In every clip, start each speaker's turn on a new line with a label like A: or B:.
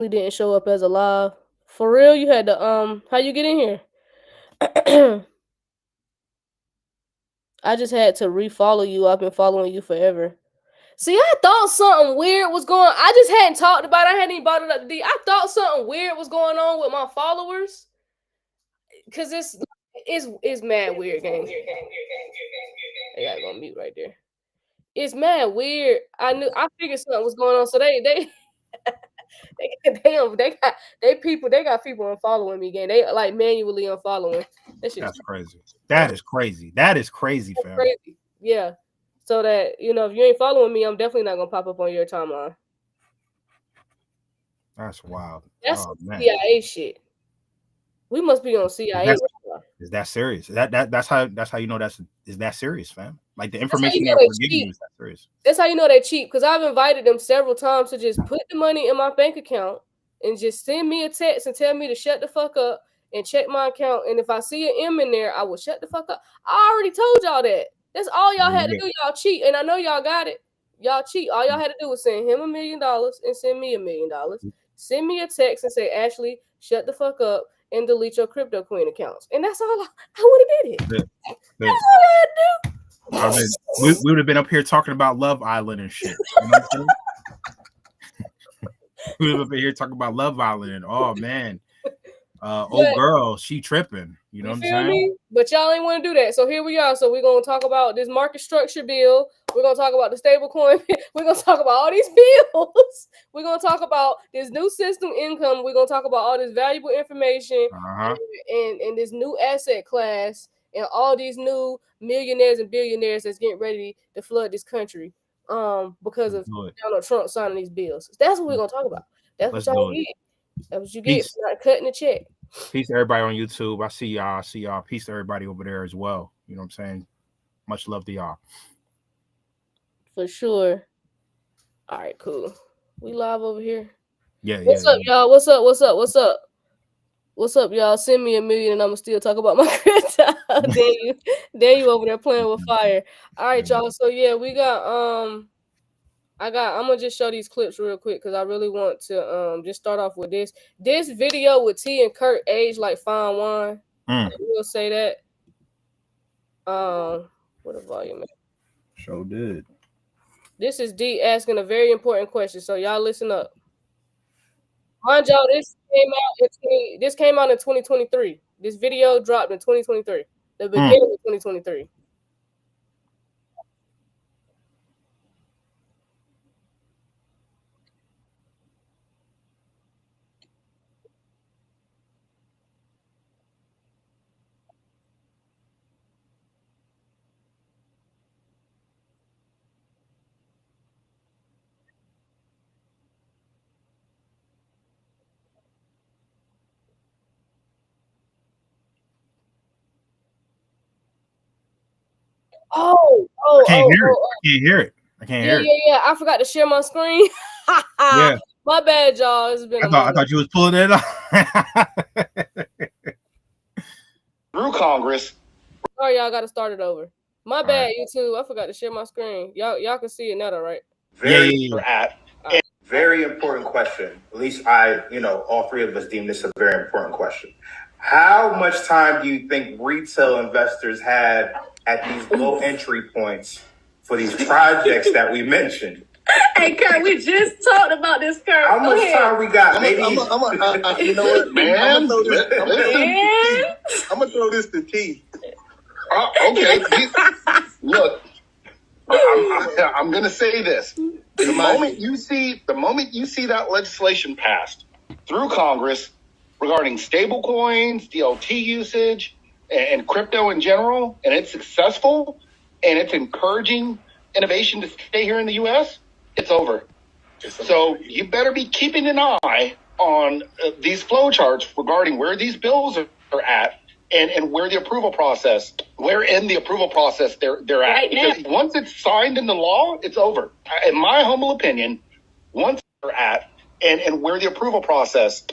A: We didn't show up as a live. For real, you had to how you get in here? I just had to refollow you. I've been following you forever. See, I thought something weird was going. I just hadn't talked about it. I hadn't even brought it up. I thought something weird was going on with my followers. Cause it's mad weird, gang. I gotta go mute right there. It's mad weird. I figured something was going on. So they they got people unfollowing me, gang. They like manually unfollowing.
B: That's crazy. That is crazy. That is crazy, fam.
A: Crazy. Yeah. So that if you ain't following me, I'm definitely not gonna pop up on your timeline.
B: That's wild.
A: That's CIA shit. We must be on CIA.
B: Is that serious? That's how you know is that serious, fam? Like the information they're giving you is that serious.
A: That's how you know they're cheap. Because I've invited them several times to just put the money in my bank account and just send me a text and tell me to shut the fuck up and check my account. And if I see an M in there, I will shut the fuck up. I already told y'all that. That's all y'all had to do. Y'all cheat, and I know y'all got it. Y'all cheat. All y'all had to do was send him $1 million and send me $1 million. Send me a text and say, Ashley, shut the fuck up and delete your crypto queen accounts. And that's all I would have did it. That's all I had to
B: do. We would have been up here talking about Love Island and shit. You know what I'm saying? We would have been here talking about Love Island and oh man. Old girl, she tripping. You know what I'm saying?
A: Me? But y'all ain't want to do that. So here we are. So we're gonna talk about this market structure bill. We're gonna talk about the stable coin. We're gonna talk about all these bills. We're gonna talk about this new system income. We're gonna talk about all this valuable information and this new asset class and all these new millionaires and billionaires that's getting ready to flood this country because of Donald Trump signing these bills. That's what we're gonna talk about. That's what y'all get. That's what you get for not cutting the check.
B: Peace to everybody on YouTube. I see y'all. Peace to everybody over there as well. You know what I'm saying? Much love to y'all.
A: For sure. All right, cool. We live over here.
B: Yeah.
A: What's up, y'all? What's up, y'all? Send me $1 million and I'ma still talk about my crypto. Then you over there playing with fire. All right, y'all. So yeah, we got I'm gonna just show these clips real quick because I really want to just start off with this. This video with T and Kurt aged like fine wine. We'll say that. What a volume.
B: Sure did.
A: This is D asking a very important question, so y'all listen up. Mind y'all, this came out in 2023. This video dropped in 2023. The beginning of 2023.
B: I can't hear it. I can't hear it.
A: Yeah. I forgot to share my screen. Yeah. My bad, y'all. It's been
B: I thought you was pulling it up.
C: Through Congress.
A: Sorry, y'all got to start it over. My bad, YouTube. I forgot to share my screen. Y'all can see it now, though, right?
C: Very important question. At least all three of us deem this a very important question. How much time do you think retail investors had at these low entry points for these projects that we mentioned?
A: Hey, Kurt, we just talked about this, Kurt.
C: How much time we got? Maybe
D: you know what, man? I'm gonna throw this to T. Okay. Look, I'm gonna say this. The moment you see that legislation passed through Congress regarding stable coins, DLT usage, and crypto in general, and it's successful, and it's encouraging innovation to stay here in the U.S., it's over. So you better be keeping an eye on these flow charts regarding where these bills are at and where in the approval process they're at. Because once it's signed into law, it's over. In my humble opinion, once they're at and where in the approval process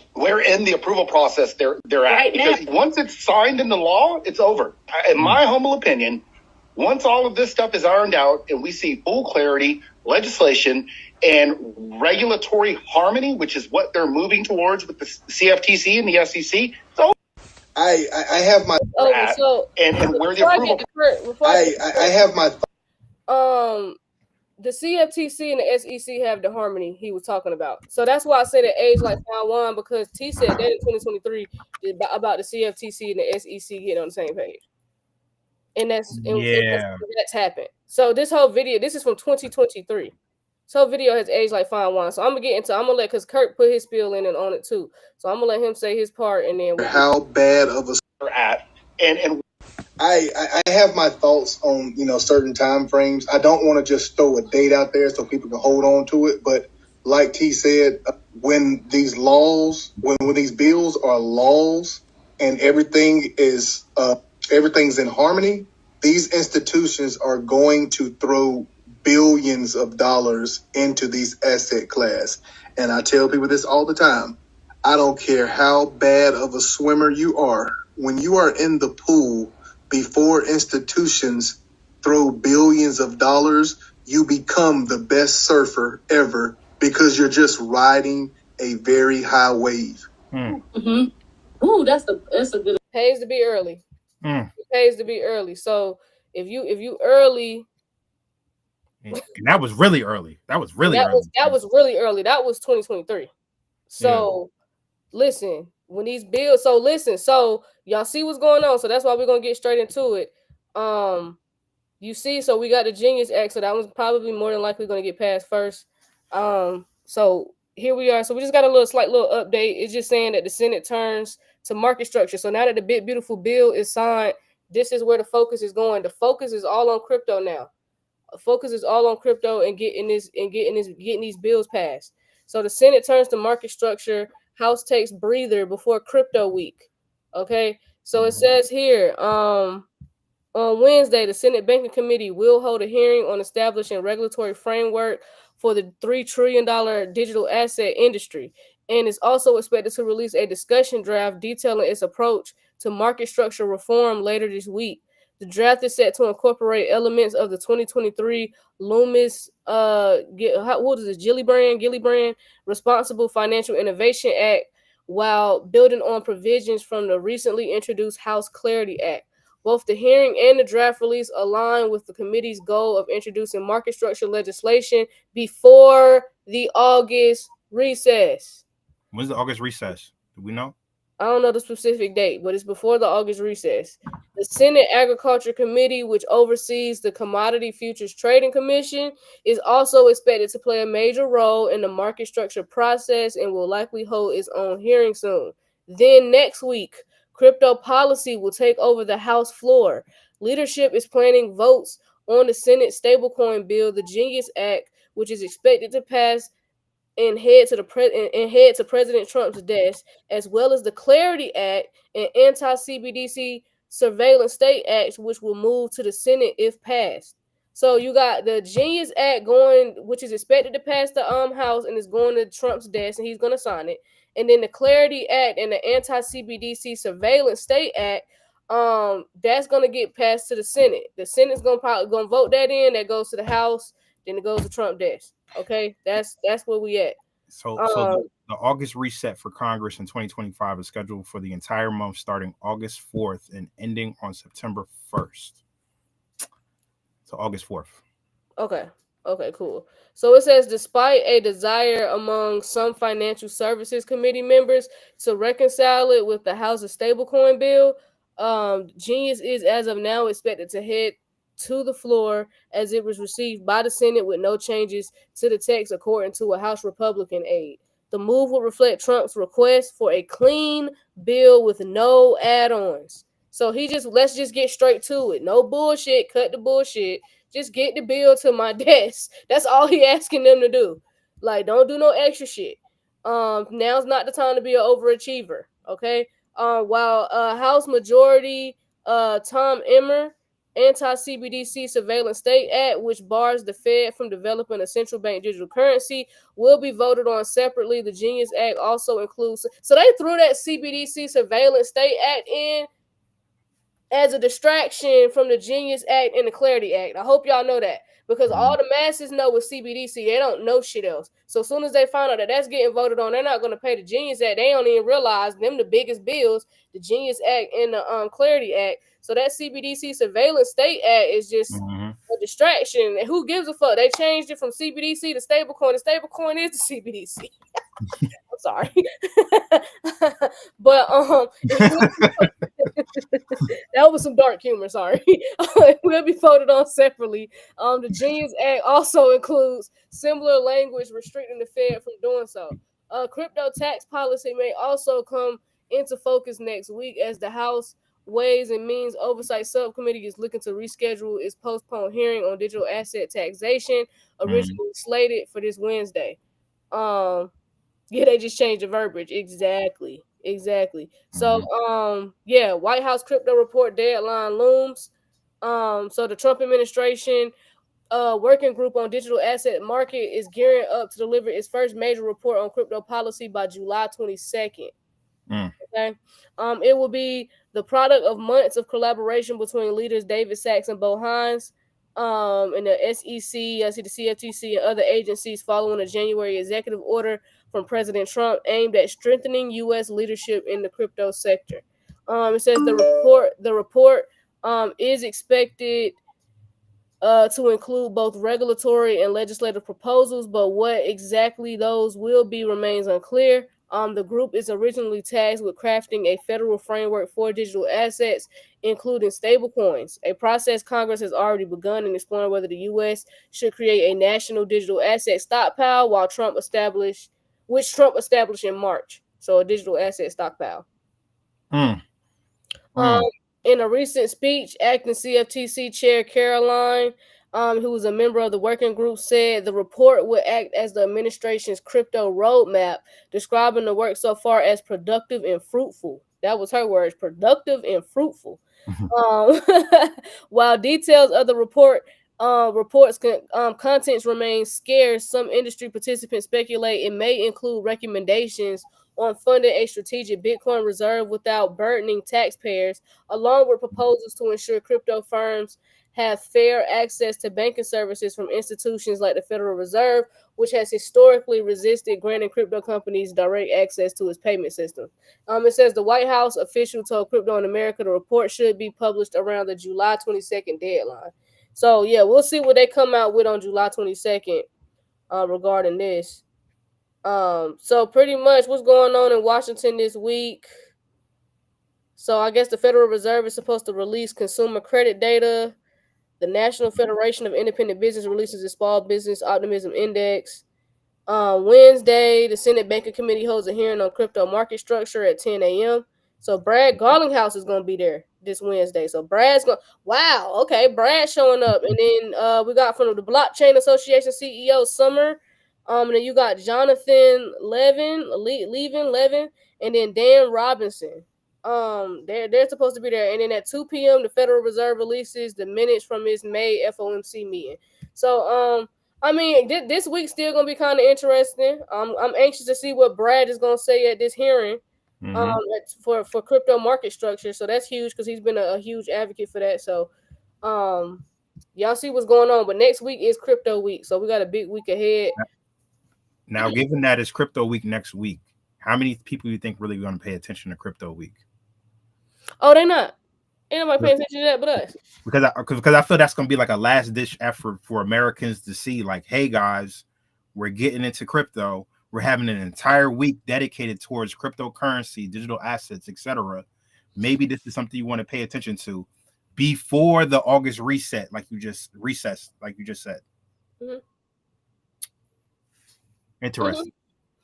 D: they're at. Because once it's signed into law, it's over. In my humble opinion, once all of this stuff is ironed out and we see full clarity, legislation, and regulatory harmony, which is what they're moving towards with the CFTC and the SEC. So
E: I have my
D: and where the approval.
E: I have my
A: the CFTC and the SEC have the harmony he was talking about. So that's why I said at age like Taiwan, because T said that in 2023 about the CFTC and the SEC getting on the same page. And that's happened. So this whole video, this is from 2023. This whole video has aged like fine wine. So I'm gonna let, because Kurt put his spiel in and on it too. So I'm gonna let him say his part, and then
E: how bad of a
D: we're at. And
E: I have my thoughts on certain time frames. I don't want to just throw a date out there so people can hold on to it. But like T said, when these laws, when these bills are laws and everything's in harmony, these institutions are going to throw billions of dollars into these asset class. And I tell people this all the time. I don't care how bad of a swimmer you are. When you are in the pool before institutions throw billions of dollars, you become the best surfer ever because you're just riding a very high wave.
F: Mm-hmm. Ooh, that's a good.
A: Pays to be early. It pays to be early. So if you early,
B: and that was really early. That was really early.
A: That was really early. That was 2023. So listen, when these bills, so y'all see what's going on. So that's why we're gonna get straight into it. You see, so we got the Genius Act, so that one's probably more than likely gonna get passed first. So here we are. So we just got a slight little update. It's just saying that the Senate turns to market structure. So now that the big beautiful bill is signed, this is where the focus is going. The focus is all on crypto now. The focus is all on crypto and getting these bills passed. So the Senate turns to market structure. House takes breather before crypto week. Okay. So it says here, on Wednesday, the Senate Banking Committee will hold a hearing on establishing regulatory framework for the $3 trillion digital asset industry, and is also expected to release a discussion draft detailing its approach to market structure reform later this week. The draft is set to incorporate elements of the 2023 Loomis, Gillibrand Responsible Financial Innovation Act, while building on provisions from the recently introduced House Clarity Act. Both the hearing and the draft release align with the committee's goal of introducing market structure legislation before the August recess.
B: When's the August recess? Do we know?
A: I don't know the specific date, but it's before the August recess. The Senate Agriculture Committee, which oversees the Commodity Futures Trading Commission, is also expected to play a major role in the market structure process and will likely hold its own hearing soon. Then next week, crypto policy will take over the House floor. Leadership is planning votes on the Senate stablecoin bill, the Genius Act, which is expected to pass and head to President Trump's desk, as well as the Clarity Act and anti-CBDC surveillance state acts, which will move to the Senate if passed. So you got the Genius Act going, which is expected to pass the House and is going to Trump's desk, and he's going to sign it. And then the Clarity Act and the anti-CBDC surveillance state act, that's going to get passed to the Senate. The Senate's going to vote that in. That goes to the House. Then it goes to Trump desk. Okay, that's where we at.
B: So the August reset for Congress in 2025 is scheduled for the entire month, starting August 4th and ending on September 1st. So August 4th.
A: Okay, cool. So it says, despite a desire among some financial services committee members to reconcile it with the House's stablecoin bill, Genius is, as of now, expected to head to the floor as it was received by the Senate with no changes to the text, according to a House Republican aide. The move will reflect Trump's request for a clean bill with no add-ons. So let's just get straight to it. No bullshit. Cut the bullshit. Just get the bill to my desk. That's all he asking them to do. Like, don't do no extra shit. Now's not the time to be an overachiever. Okay. While House Majority Tom Emmer anti-CBDC surveillance state act, which bars the Fed from developing a central bank digital currency, will be voted on separately. The Genius Act also includes, so they threw that CBDC surveillance state act in as a distraction from the Genius Act and the Clarity Act. I hope y'all know that, because all the masses know with CBDC, they don't know shit else. So as soon as they find out that that's getting voted on, they're not going to pay the Genius Act. They don't even realize them the biggest bills, the Genius Act and the Clarity Act. So that CBDC Surveillance State Act is just a distraction. And who gives a fuck? They changed it from CBDC to stablecoin. The stablecoin is the CBDC. I'm sorry. But that was some dark humor, sorry. It will be voted on separately. The Genius Act also includes similar language restricting the Fed from doing so. Crypto tax policy may also come into focus next week as the House Ways and Means Oversight Subcommittee is looking to reschedule its postponed hearing on digital asset taxation, originally slated for this Wednesday. Yeah, they just changed the verbiage. Exactly. So, yeah, White House crypto report deadline looms. So the Trump administration working group on digital asset market is gearing up to deliver its first major report on crypto policy by July 22nd. Okay. It will be the product of months of collaboration between leaders David Sachs and Bo Hines, and the SEC, I see the CFTC, and other agencies following a January executive order from President Trump aimed at strengthening U.S. leadership in the crypto sector. It says the report is expected to include both regulatory and legislative proposals, but what exactly those will be remains unclear. The group is originally tasked with crafting a federal framework for digital assets, including stablecoins, a process Congress has already begun in exploring whether the U.S. should create a national digital asset stockpile, which Trump established in March. So a digital asset stockpile. In a recent speech, acting CFTC Chair Caroline, who was a member of the working group, said the report would act as the administration's crypto roadmap, describing the work so far as productive and fruitful. That was her words, productive and fruitful. While details of the report's contents remain scarce, some industry participants speculate it may include recommendations on funding a strategic Bitcoin reserve without burdening taxpayers, along with proposals to ensure crypto firms have fair access to banking services from institutions like the Federal Reserve, which has historically resisted granting crypto companies direct access to its payment system. It says the White House official told Crypto in America the report should be published around the July 22nd deadline. So, yeah, we'll see what they come out with on July 22nd regarding this. So pretty much what's going on in Washington this week. So I guess the Federal Reserve is supposed to release consumer credit data. The National Federation of Independent Business releases its Small Business Optimism Index. Wednesday, the Senate Banking Committee holds a hearing on crypto market structure at 10 a.m. So Brad Garlinghouse is going to be there this Wednesday. So Brad's going, wow, okay, Brad's showing up. And then we got from the Blockchain Association CEO Summer. And then you got Jonathan Levin, and then Dan Robinson. They're supposed to be there. And then at 2 p.m., the Federal Reserve releases the minutes from its May FOMC meeting. So, I mean, this week's still gonna be kind of interesting. I'm anxious to see what Brad is gonna say at this hearing, for crypto market structure. So that's huge because he's been a huge advocate for that. So, y'all see what's going on. But next week is crypto week, so we got a big week ahead.
B: Now, given that it's crypto week next week, how many people do you think really going to pay attention to crypto week?
A: Oh, they're not. Ain't nobody paying attention to that but us.
B: Because I feel that's going to be like a last ditch effort for Americans to see, like, hey guys, we're getting into crypto. We're having an entire week dedicated towards cryptocurrency, digital assets, etc. Maybe this is something you want to pay attention to before the August reset, like you just said. Interesting.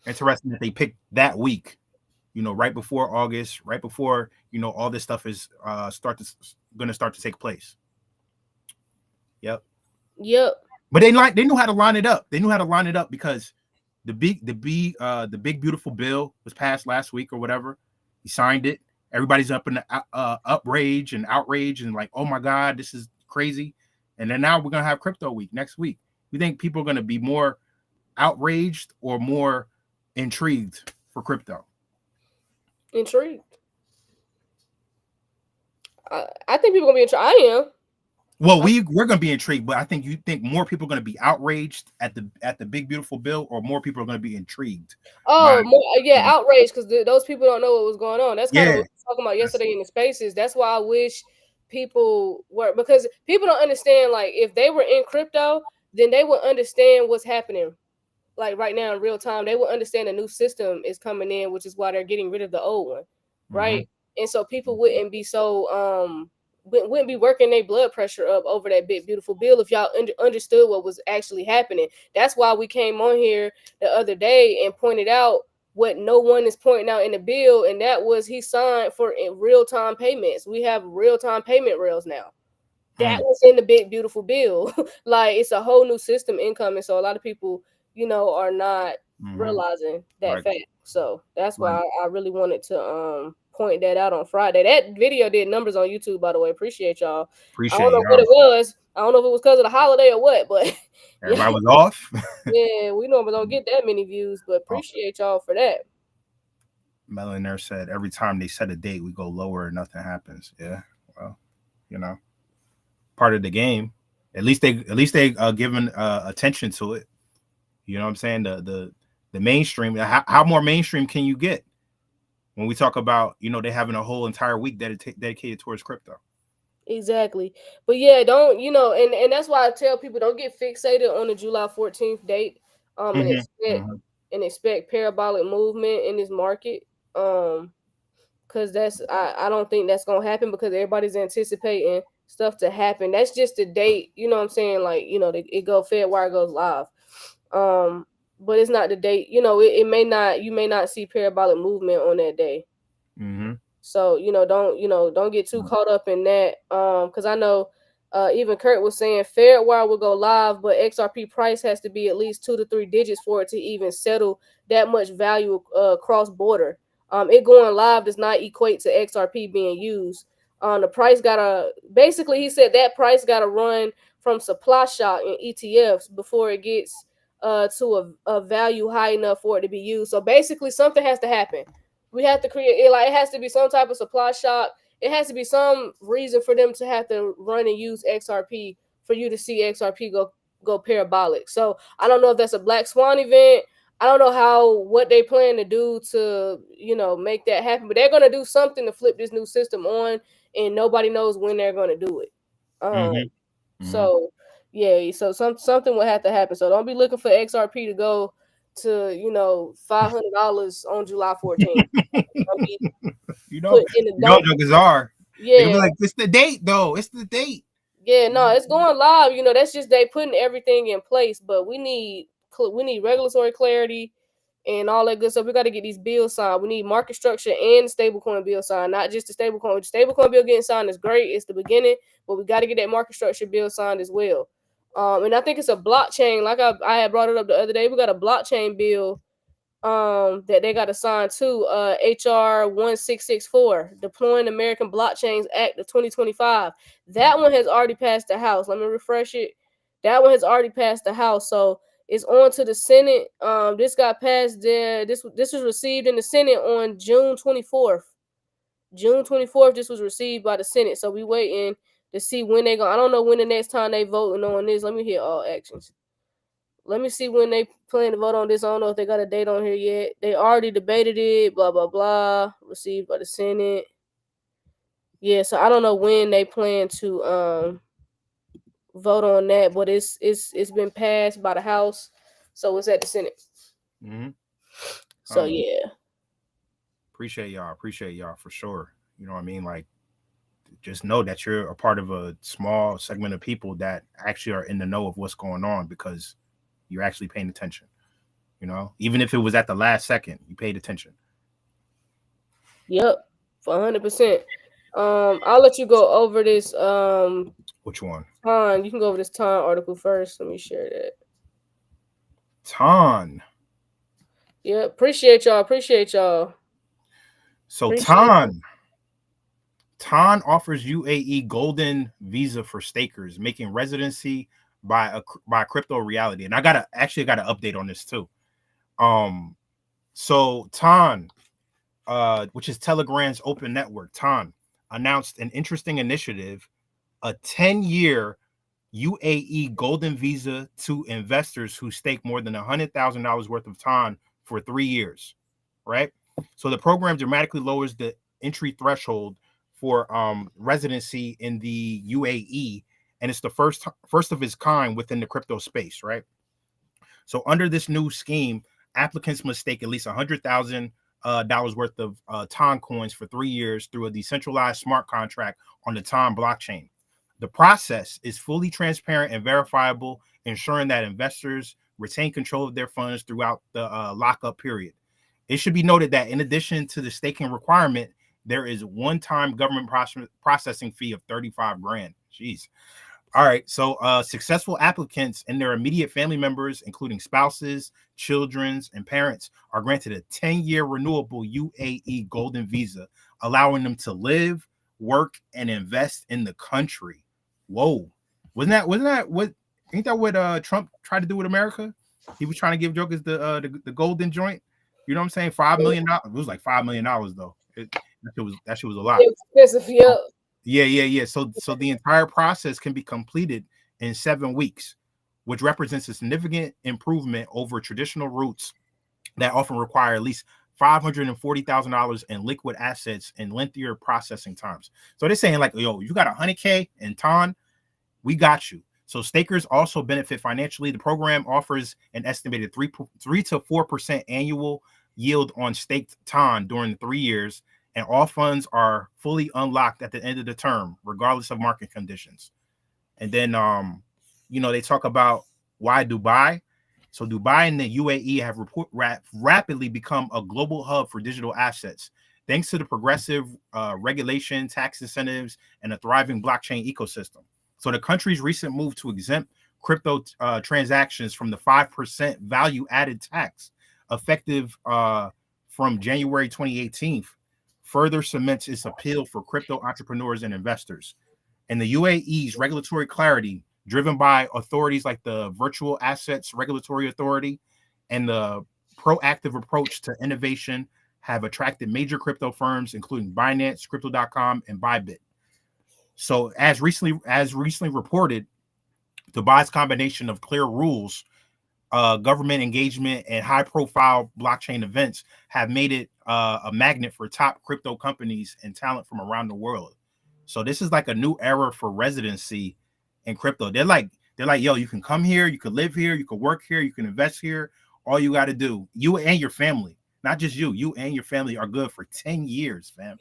B: Interesting that they picked that week, right before August, right before, all this stuff is going to start to take place. Yep. But they knew how to line it up. They knew how to line it up because the big beautiful bill was passed last week or whatever. He signed it. Everybody's up in the outrage and like, oh my God, this is crazy. And then now we're going to have crypto week next week. You think people are going to be more outraged or more intrigued for crypto?
A: Intrigued. I think people gonna be I am.
B: Well, we're gonna be intrigued, but I think you think more people are gonna be outraged at the big beautiful bill, or more people are gonna be intrigued.
A: Oh, outraged because those people don't know what was going on. That's kind of what we were talking about yesterday in the spaces. That's why I wish people were, because people don't understand. Like, if they were in crypto, then they would understand what's happening. Like right now in real time, they will understand a new system is coming in, which is why they're getting rid of the old one, right? And so people wouldn't be so wouldn't be working their blood pressure up over that big beautiful bill if y'all understood what was actually happening. That's why we came on here the other day and pointed out what no one is pointing out in the bill, and that was he signed for real time payments. We have real time payment rails now. That was in the big beautiful bill. Like, it's a whole new system incoming, so a lot of people, are not realizing that fact. So that's why I really wanted to point that out on Friday. That video did numbers on YouTube, by the way. Appreciate y'all. I don't know what it was. I don't know if it was because of the holiday or what, but
B: everybody was off.
A: Yeah, we normally don't get that many views, but appreciate y'all for that.
B: Millionaire said every time they set a date, we go lower and nothing happens. Yeah, well, part of the game. At least they given attention to it. You know what I'm saying? The mainstream. How more mainstream can you get when we talk about they having a whole entire week dedicated towards crypto?
A: Exactly. But yeah, don't and that's why I tell people, don't get fixated on the July 14th date and expect parabolic movement in this market. Because I don't think that's gonna happen, because everybody's anticipating stuff to happen. That's just the date, you know what I'm saying? Like, it go Fedwire goes live. But it's not the date, it may not, you may not see parabolic movement on that day. So, don't get too caught up in that. Because I know even Kurt was saying Fedwire will go live, but XRP price has to be at least 2 to 3 digits for it to even settle that much value cross border. It going live does not equate to XRP being used. The price basically, he said that price gotta run from supply shock in ETFs before it gets to a value high enough for it to be used. So basically, something has to happen. We have to create it. Like, it has to be some type of supply shock. It has to be some reason for them to have to run and use XRP for you to see XRP go parabolic. So I don't know if that's a black swan event. I don't know what they plan to do to, make that happen, but they're going to do something to flip this new system on, and nobody knows when they're going to do it. So yeah, so something will have to happen. So don't be looking for XRP to go to, $500 on July 14th.
B: Don't jokers are.
A: Yeah.
B: Be like, it's the date though. It's the date.
A: Yeah, no, it's going live. That's just they putting everything in place, but we need regulatory clarity and all that good stuff. We got to get these bills signed. We need market structure and stablecoin bill signed, not just the stablecoin. The stablecoin bill getting signed is great. It's the beginning, but we got to get that market structure bill signed as well. And I think it's a blockchain. Like I had brought it up the other day. We got a blockchain bill that they got to sign to, HR 1664, Deploying American Blockchains Act of 2025. That one has already passed the House. Let me refresh it. That one has already passed the House, so it's on to the Senate. This got passed there. This was received in the Senate on June 24th. June 24th, this was received by the Senate. So we waiting to see when they go. I don't know when the next time they voting on this. Let me hear all actions. Let me see when they plan to vote on this. I don't know if they got a date on here yet. They already debated it, blah, blah, blah. Received by the Senate. Yeah, so I don't know when they plan to vote on that, but it's been passed by the House, so it's at the Senate. So yeah.
B: Appreciate y'all for sure. You know what I mean? Like, just know that you're a part of a small segment of people that actually are in the know of what's going on, because you're actually paying attention. Even if it was at the last second, you paid attention.
A: Yep, for 100%. I'll let you go over this.
B: Which one?
A: You can go over this Ton article first. Let me share that.
B: Ton.
A: Yeah, appreciate y'all.
B: So Ton offers UAE golden visa for stakers, making residency by crypto reality. And I got an update on this too. So Ton, which is Telegram's open network, Ton, announced an interesting initiative, a 10-year UAE golden visa to investors who stake more than $100,000 worth of time for 3 years, right? So the program dramatically lowers the entry threshold for residency in the UAE, and it's the first of its kind within the crypto space, right? So under this new scheme, applicants must stake at least $100,000 worth of TON coins for 3 years through a decentralized smart contract on the TON blockchain. The process is fully transparent and verifiable, ensuring that investors retain control of their funds throughout the lockup period. It should be noted that in addition to the staking requirement, there is one-time government processing fee of 35 grand. Jeez. All right. So successful applicants and their immediate family members, including spouses, children, and parents, are granted a 10-year renewable UAE golden visa, allowing them to live, work, and invest in the country. Whoa. Wasn't that what ain't that what Trump tried to do with America? He was trying to give jokers the golden joint. You know what I'm saying? $5 million. It was like $5 million though. That shit was a lot.
A: Expensive, yeah.
B: Yeah. So the entire process can be completed in 7 weeks, which represents a significant improvement over traditional routes that often require at least $540,000 in liquid assets and lengthier processing times. So they're saying like, yo, you got $100K in TON, we got you. So stakers also benefit financially. The program offers an estimated 3 to 4% annual yield on staked TON during the 3 years, and all funds are fully unlocked at the end of the term, regardless of market conditions. And then, they talk about why Dubai. So Dubai and the UAE have rapidly become a global hub for digital assets, thanks to the progressive regulation, tax incentives, and a thriving blockchain ecosystem. So the country's recent move to exempt crypto transactions from the 5% value-added tax, effective from January 2018, further cements its appeal for crypto entrepreneurs and investors. And the UAE's regulatory clarity, driven by authorities like the Virtual Assets Regulatory Authority and the proactive approach to innovation, have attracted major crypto firms, including Binance, Crypto.com, and Bybit. So as recently reported, Dubai's combination of clear rules, government engagement, and high-profile blockchain events have made it a magnet for top crypto companies and talent from around the world. So this is like a new era for residency in crypto. They're like, yo, you can come here, you can live here, you can work here, you can invest here. All you got to do, you and your family, not just you and your family, are good for 10 years, fam.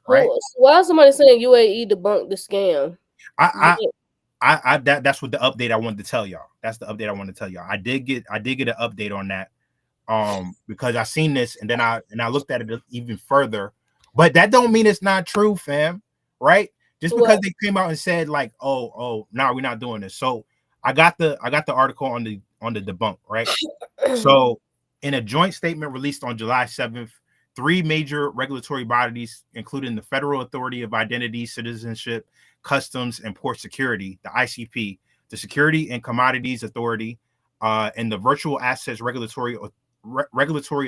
B: Right?
A: Why is somebody saying UAE debunked the scam?
B: That's what the update I wanted to tell y'all. That's the update I wanted to tell y'all. I did get an update on that, because I seen this and then I looked at it even further. But that don't mean it's not true, fam. Right? Just because they came out and said like, oh, no, we're not doing this. So I got the article on the debunk, right? So in a joint statement released on July 7th, 3 major regulatory bodies, including the Federal Authority of Identity, Citizenship, Customs, and Port Security, the ICP, the Security and Commodities Authority, and the Virtual Assets Regulatory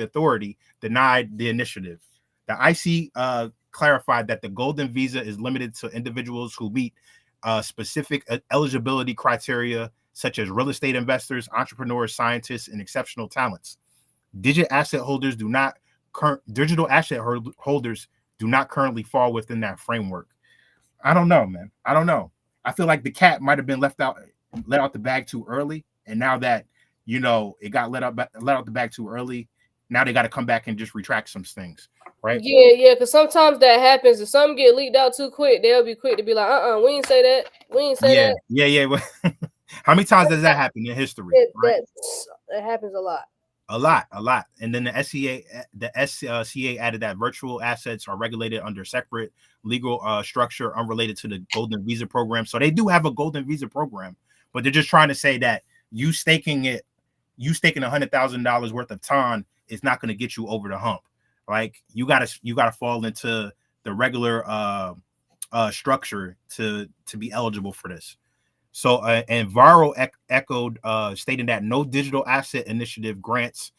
B: Authority, denied the initiative. The IC clarified that the golden visa is limited to individuals who meet specific eligibility criteria, such as real estate investors, entrepreneurs, scientists, and exceptional talents. Digital asset holders do not currently fall within that framework. I don't know, man. I don't know. I feel like the cat might have been let out the bag too early, and now that it got let out the bag too early, now they got to come back and just retract some things, right?
A: Yeah. Because sometimes that happens. If something get leaked out too quick, they'll be quick to be like, we ain't say that. We ain't say that.
B: Yeah. How many times does that happen in history?
A: That happens a lot.
B: A lot. And then the SCA added that virtual assets are regulated under separate legal structure unrelated to the Golden Visa program. So they do have a Golden Visa program, but they're just trying to say that you staking $100,000 worth of TON is not going to get you over the hump. Like you gotta fall into the regular structure to be eligible for this. So, and Varo echoed, stating that no digital asset initiative grants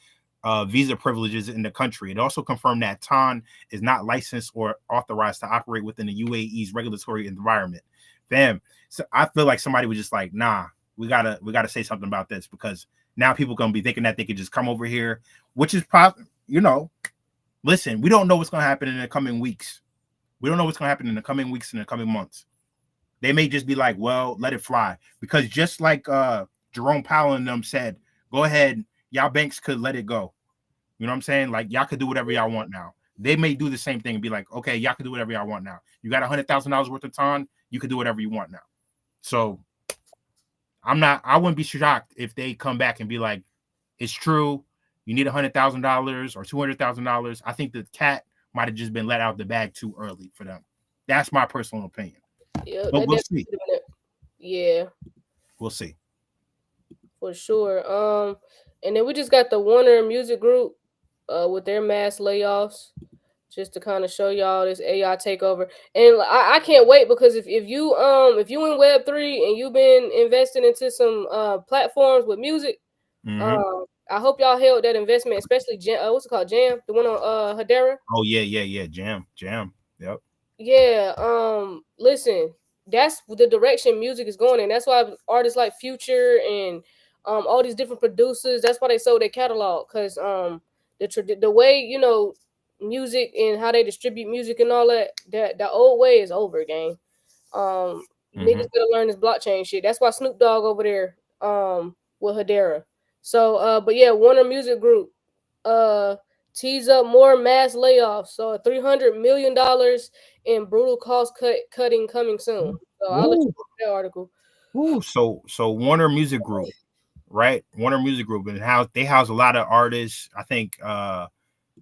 B: visa privileges in the country. It also confirmed that TAN is not licensed or authorized to operate within the UAE's regulatory environment. Fam, so I feel like somebody was just like, nah, we gotta say something about this, because now people gonna be thinking that they could just come over here, which is probably, listen, we don't know what's gonna happen in the coming weeks. We don't know what's gonna happen in the coming weeks and the coming months. They may just be like, well, let it fly, because just like Jerome Powell and them said, go ahead, y'all banks could let it go. You know what I'm saying? Like, y'all could do whatever y'all want now. They may do the same thing and be like, okay, y'all can do whatever y'all want now. You got $100,000 worth of TAN, you could do whatever you want now. So I wouldn't be shocked if they come back and be like, it's true, you need $100,000 or $200,000. I think the cat might have just been let out the bag too early for them. That's my personal opinion.
A: Yeah,
B: but we'll see.
A: Yeah,
B: we'll see
A: for sure. And then we just got the Warner Music Group with their mass layoffs, just to kind of show y'all this AI takeover. And I can't wait, because if you in Web3 and you've been investing into some platforms with music, I hope y'all held that investment, especially what's it called, Jam, the one on Hedera.
B: Oh yeah, Jam. Yep.
A: Yeah, listen, that's the direction music is going in. That's why artists like Future and all these different producers, that's why they sold their catalog, because the way music and how they distribute music and all that, the old way is over, gang. Niggas better learn this blockchain shit. That's why Snoop Dogg over there with Hedera. So but yeah, Warner Music Group tease up more mass layoffs. So $300 million in brutal cost cutting coming soon. So I'll let you look at that article.
B: Ooh, so Warner Music Group, right? Warner Music Group, and they house a lot of artists. I think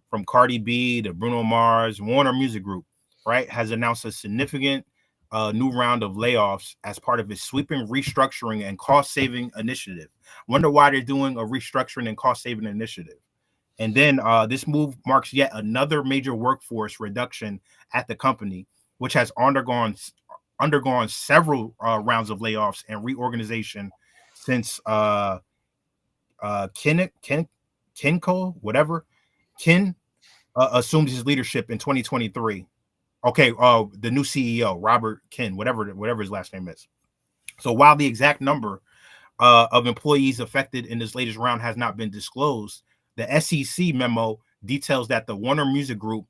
B: from Cardi B to Bruno Mars. Warner Music Group, right, has announced a significant new round of layoffs as part of its sweeping restructuring and cost-saving initiative. Wonder why they're doing a restructuring and cost-saving initiative. And then this move marks yet another major workforce reduction at the company, which has undergone several rounds of layoffs and reorganization since Kinco, whatever, Kin assumed his leadership in 2023. Okay, the new CEO, Robert Kin, whatever his last name is. So while the exact number of employees affected in this latest round has not been disclosed, the SEC memo details that the Warner Music Group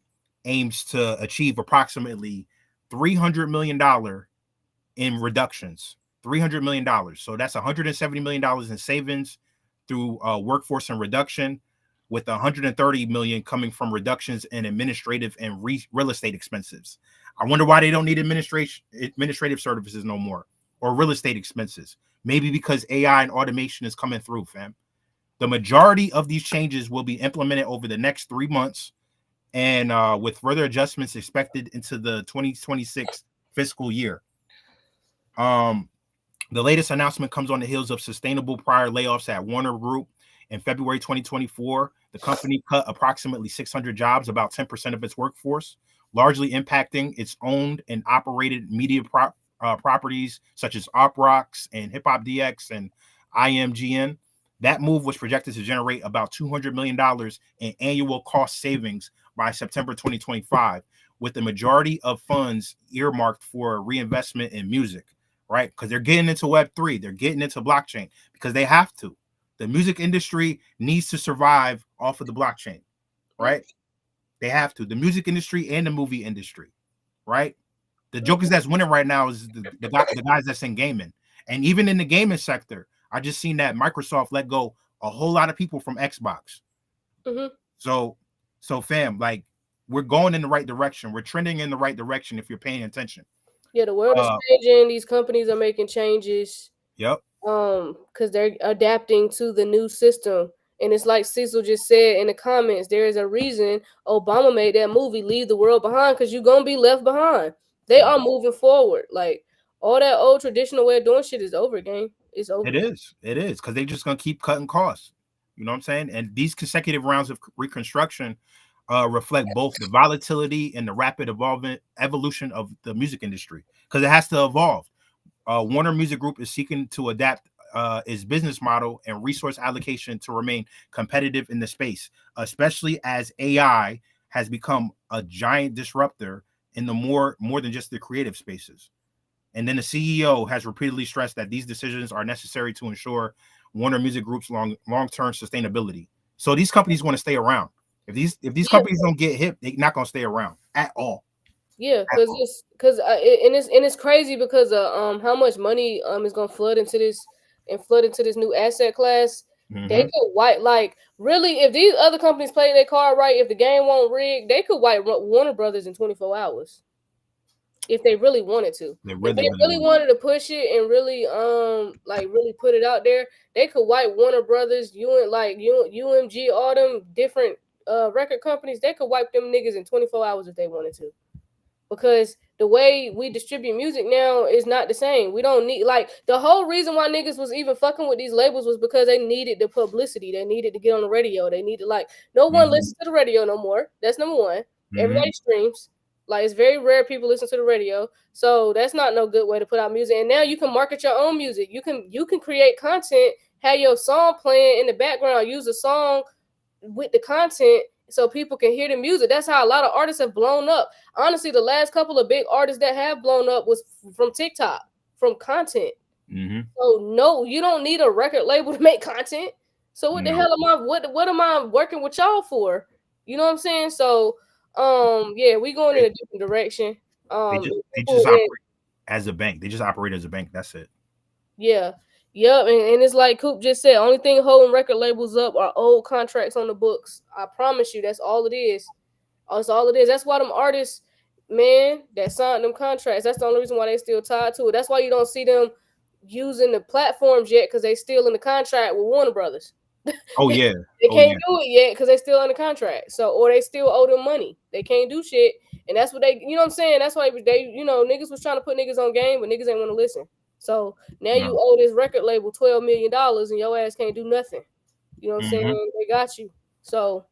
B: aims to achieve approximately $300 million in reductions. $300 million. So that's $170 million in savings through workforce and reduction, with $130 million coming from reductions in administrative and real estate expenses. I wonder why they don't need administrative services no more, or real estate expenses. Maybe because AI and automation is coming through, fam. The majority of these changes will be implemented over the next 3 months, and with further adjustments expected into the 2026 fiscal year. The latest announcement comes on the heels of sustainable prior layoffs at Warner Group. In February 2024, the company cut approximately 600 jobs, about 10% of its workforce, largely impacting its owned and operated media properties such as OpRocks and Hip Hop DX and IMGN. That move was projected to generate about $200 million in annual cost savings by September 2025, with the majority of funds earmarked for reinvestment in music, right? Because they're getting into Web3, they're getting into blockchain, because they have to. The music industry needs to survive off of the blockchain, right? They have to. The music industry and the movie industry, right? The jokers that's winning right now is the guys that's in gaming. And even in the gaming sector, I just seen that Microsoft let go a whole lot of people from Xbox. So fam, like, we're going in the right direction. We're trending in the right direction if you're paying attention.
A: Yeah, the world is changing. These companies are making changes.
B: Yep.
A: Because they're adapting to the new system. And it's like Cecil just said in the comments, there is a reason Obama made that movie, Leave the World Behind, because you're going to be left behind. They are moving forward. Like, all that old traditional way of doing shit is over, gang. It's over.
B: It is, because they're just going to keep cutting costs. You know what I'm saying? And these consecutive rounds of reconstruction reflect both the volatility and the rapid evolution of the music industry, because it has to evolve. Warner Music Group is seeking to adapt its business model and resource allocation to remain competitive in the space, especially as AI has become a giant disruptor in the more than just the creative spaces. And then the CEO has repeatedly stressed that these decisions are necessary to ensure Warner Music Group's long-term sustainability. So these companies want to stay around. If these companies don't get hit, they're not gonna stay around at all.
A: Yeah, because it's crazy because of how much money is gonna flood into this new asset class. They could wipe, like, really, if these other companies play their card right, if the game won't rig, they could wipe Warner Brothers in 24 hours. If they really wanted to. If they really wanted to push it and really really put it out there, they could wipe Warner Brothers, UMG, all them different record companies, they could wipe them niggas in 24 hours if they wanted to. Because the way we distribute music now is not the same. We don't need, like, the whole reason why niggas was even fucking with these labels was because they needed the publicity. They needed to get on the radio. They needed, like, no one listens to the radio no more. That's number one. Everybody streams. Like, it's very rare people listen to the radio. So that's not no good way to put out music. And now you can market your own music. You can create content, have your song playing in the background, use a song with the content so people can hear the music. That's how a lot of artists have blown up. Honestly, the last couple of big artists that have blown up was from TikTok, from content. So no, you don't need a record label to make content. So what the hell am I? What am I working with y'all for? You know what I'm saying? So yeah, we going in a different direction.
B: They just operate as a bank. They just operate as a bank. That's it.
A: Yeah. Yep, and it's like Coop just said, only thing holding record labels up are old contracts on the books. I promise you, that's all it is. That's all it is. That's why them artists, man, that signed them contracts, that's the only reason why they still tied to it. That's why you don't see them using the platforms yet, because they still in the contract with Warner Brothers.
B: Oh yeah.
A: They can't do it yet because they still under contract. So, or they still owe them money. They can't do shit. And that's what they, you know what I'm saying? That's why they, niggas was trying to put niggas on game, but niggas ain't want to listen. So now you owe this record label $12 million and your ass can't do nothing. You know what I'm saying? They got you. So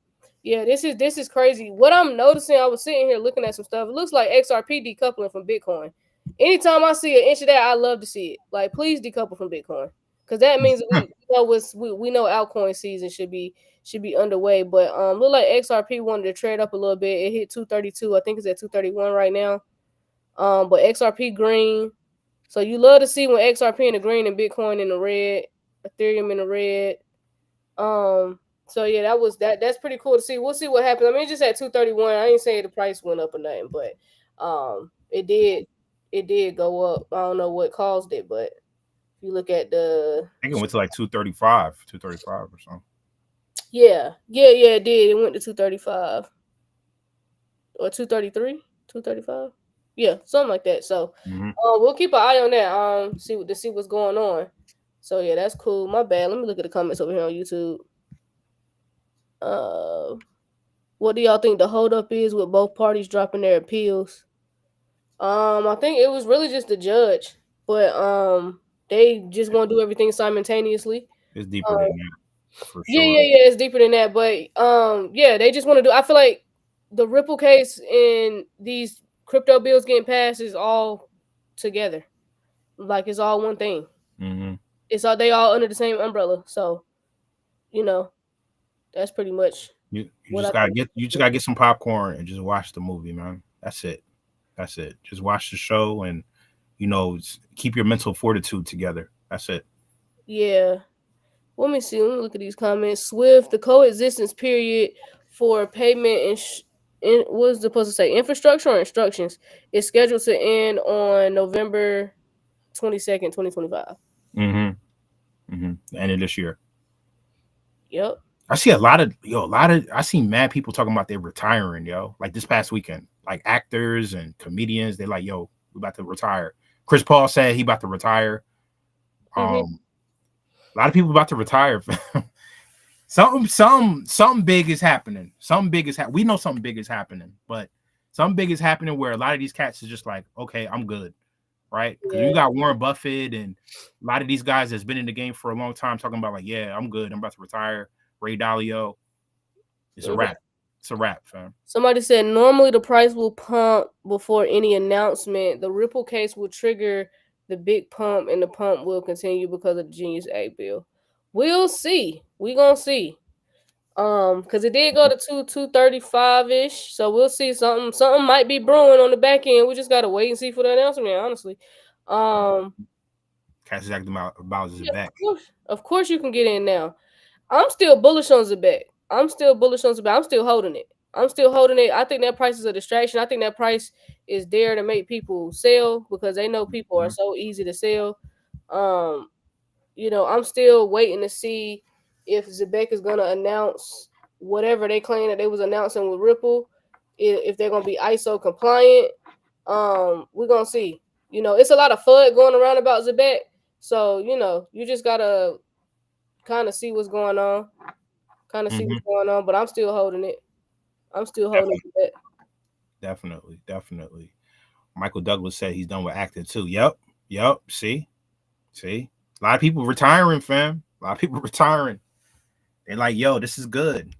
A: yeah, this is crazy. What I'm noticing, I was sitting here looking at some stuff. It looks like XRP decoupling from Bitcoin. Anytime I see an inch of that, I love to see it. Like, please decouple from Bitcoin, because that means we know altcoin season should be underway. But look like XRP wanted to trade up a little bit. It hit 232. I think it's at 231 right now. But XRP green. So you love to see when XRP in the green and Bitcoin in the red, Ethereum in the red. So yeah, that's pretty cool to see. We'll see what happens. I mean, just at 231. I ain't saying the price went up or nothing, but it did go up. I don't know what caused it, but if you look at
B: I think it went to like 235 or something.
A: Yeah, it did. It went to 235 or 233, 235. Yeah, something like that. So we'll keep an eye on that. See what's going on. So yeah, that's cool. My bad. Let me look at the comments over here on YouTube. What do y'all think the holdup is with both parties dropping their appeals? I think it was really just the judge, but they just want to do everything simultaneously.
B: It's deeper than that, for sure.
A: Yeah, it's deeper than that. But yeah, they just want to do. I feel like the Ripple case and these crypto bills getting passed is all together. Like, it's all one thing. It's all, they all under the same umbrella. So, that's pretty much.
B: You just gotta get some popcorn and just watch the movie, man. That's it. Just watch the show and keep your mental fortitude together. That's it.
A: Yeah. Let me see. Let me look at these comments. Swift, the coexistence period for payment and what is it supposed to say? Infrastructure or instructions is scheduled to end on November 22nd, 2025.
B: The end of this year.
A: Yep.
B: I see I see mad people talking about they're retiring, like this past weekend, like actors and comedians. They're like, we about to retire. Chris Paul said he about to retire. A lot of people about to retire. Something big is happening. We know something big is happening, but something big is happening where a lot of these cats is just like, okay, I'm good. Right? Because you got Warren Buffett and a lot of these guys that's been in the game for a long time talking about like, yeah, I'm good. I'm about to retire. Ray Dalio. It's a wrap. It's a wrap, fam.
A: Somebody said normally the price will pump before any announcement. The Ripple case will trigger the big pump, and the pump will continue because of the Genius Act bill. We'll see. We gonna see. Because it did go to 235 ish, so we'll see. Something might be brewing on the back end. We just gotta wait and see for the announcement. Honestly,
B: Cass is acting about Zebek.
A: Of course, you can get in now. I'm still bullish on Zebek. I'm still holding it. I think that price is a distraction. I think that price is there to make people sell because they know people are so easy to sell. I'm still waiting to see if Zebek is gonna announce whatever they claim that they was announcing with Ripple, if they're gonna be ISO compliant. We're gonna see. It's a lot of FUD going around about Zebek, so you just gotta kind of see what's going on. But I'm still holding it. I'm still holding it.
B: Definitely. Michael Douglas said he's done with acting too. Yep. See, a lot of people retiring, fam. A lot of people retiring. They're like, yo, this is good.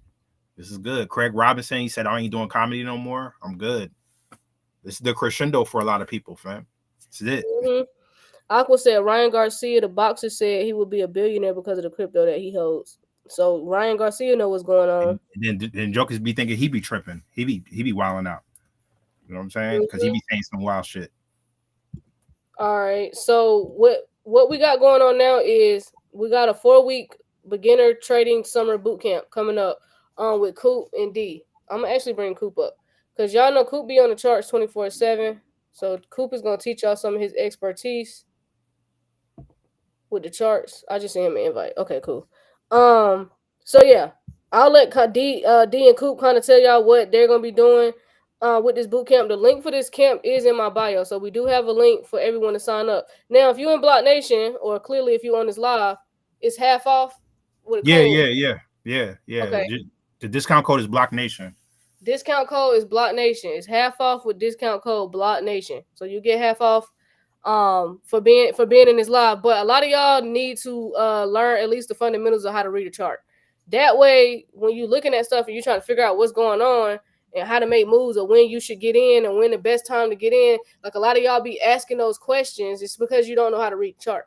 B: Craig Robinson, he said, I ain't doing comedy no more. I'm good. This is the crescendo for a lot of people, fam. This is it.
A: Mm-hmm. Aqua said Ryan Garcia, the boxer, said he will be a billionaire because of the crypto that he holds. So Ryan Garcia know what's going on.
B: And then jokers be thinking he be tripping. He be wilding out. You know what I'm saying? Because he be saying some wild shit.
A: All right. So what we got going on now is we got a 4-week beginner trading summer boot camp coming up with Coop and D. I'm gonna actually bring Coop up because y'all know Coop be on the charts 24/7. So Coop is gonna teach y'all some of his expertise with the charts. I just sent him an invite. Okay, cool. So yeah, I'll let D and Coop kind of tell y'all what they're gonna be doing with this boot camp. The link for this camp is in my bio, so we do have a link for everyone to sign up. Now, if you in Block Nation, or clearly if you on this live, it's half off with a code.
B: Yeah.
A: Okay.
B: The discount code is Block Nation.
A: Discount code is Block Nation. It's half off with discount code Block Nation, so you get half off for being in this live. But a lot of y'all need to learn at least the fundamentals of how to read a chart. That way, when you're looking at stuff and you're trying to figure out what's going on and how to make moves or when you should get in and when the best time to get in, like a lot of y'all be asking those questions, it's because you don't know how to read the chart.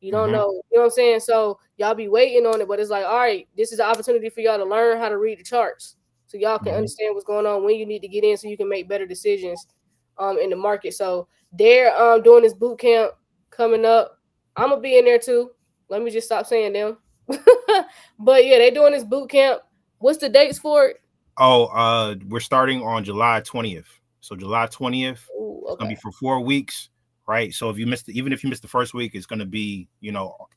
A: You don't know, you know what I'm saying? So y'all be waiting on it, but it's like, all right, this is an opportunity for y'all to learn how to read the charts so y'all can understand what's going on when you need to get in so you can make better decisions in the market. So they're doing this boot camp coming up. I'm gonna be in there too. Let me just stop saying them. But yeah, they're doing this boot camp. What's the dates for it?
B: Oh, we're starting on July 20th. So July 20th, it's gonna be for 4 weeks, right? So if you missed even if you missed the first week, it's gonna be,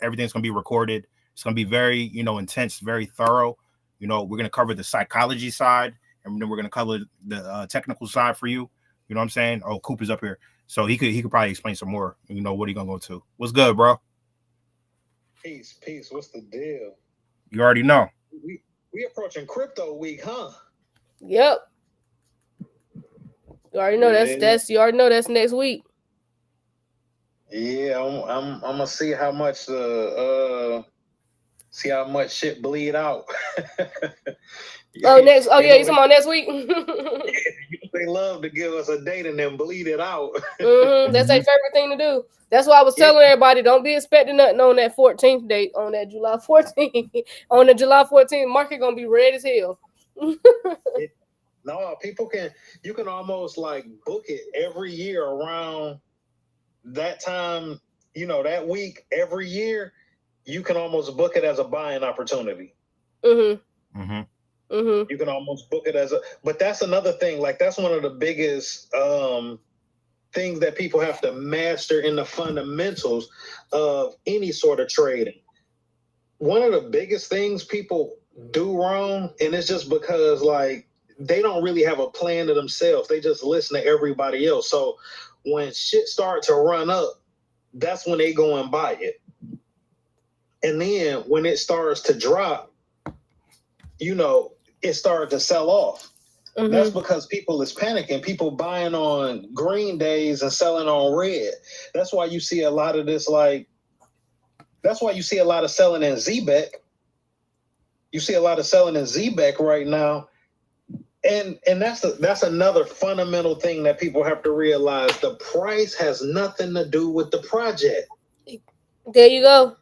B: everything's gonna be recorded. It's gonna be very, intense, very thorough. We're gonna cover the psychology side, and then we're gonna cover the technical side for you. You know what I'm saying? Oh, Cooper's up here, so he could probably explain some more. What are you gonna go to? What's good, bro?
G: Peace. What's the deal?
B: You already know.
G: We approaching crypto week, huh?
A: Yep. You already know that's you already know that's next week.
G: Yeah, I'm gonna see how much shit bleed out.
A: You talking about next week?
G: They love to give us a date and then bleed it out.
A: That's their favorite thing to do. That's why I was telling everybody, don't be expecting nothing on that 14th date, on that July 14th. On the July 14th, market gonna be red as hell.
G: No, you can almost like book it every year around that time, that week every year. You can almost book it as a buying opportunity. You can almost book it but that's another thing. Like that's one of the biggest things that people have to master in the fundamentals of any sort of trading. One of the biggest things people do wrong, and it's just because like they don't really have a plan to themselves. They just listen to everybody else. So when shit starts to run up, that's when they go and buy it. And then when it starts to drop, it started to sell off. That's because people is panicking. People buying on green days and selling on red. That's why you see a lot of this, that's why you see a lot of selling in ZBEC. You see a lot of selling in ZBEC right now. And that's another fundamental thing that people have to realize. The price has nothing to do with the project.
A: There you go.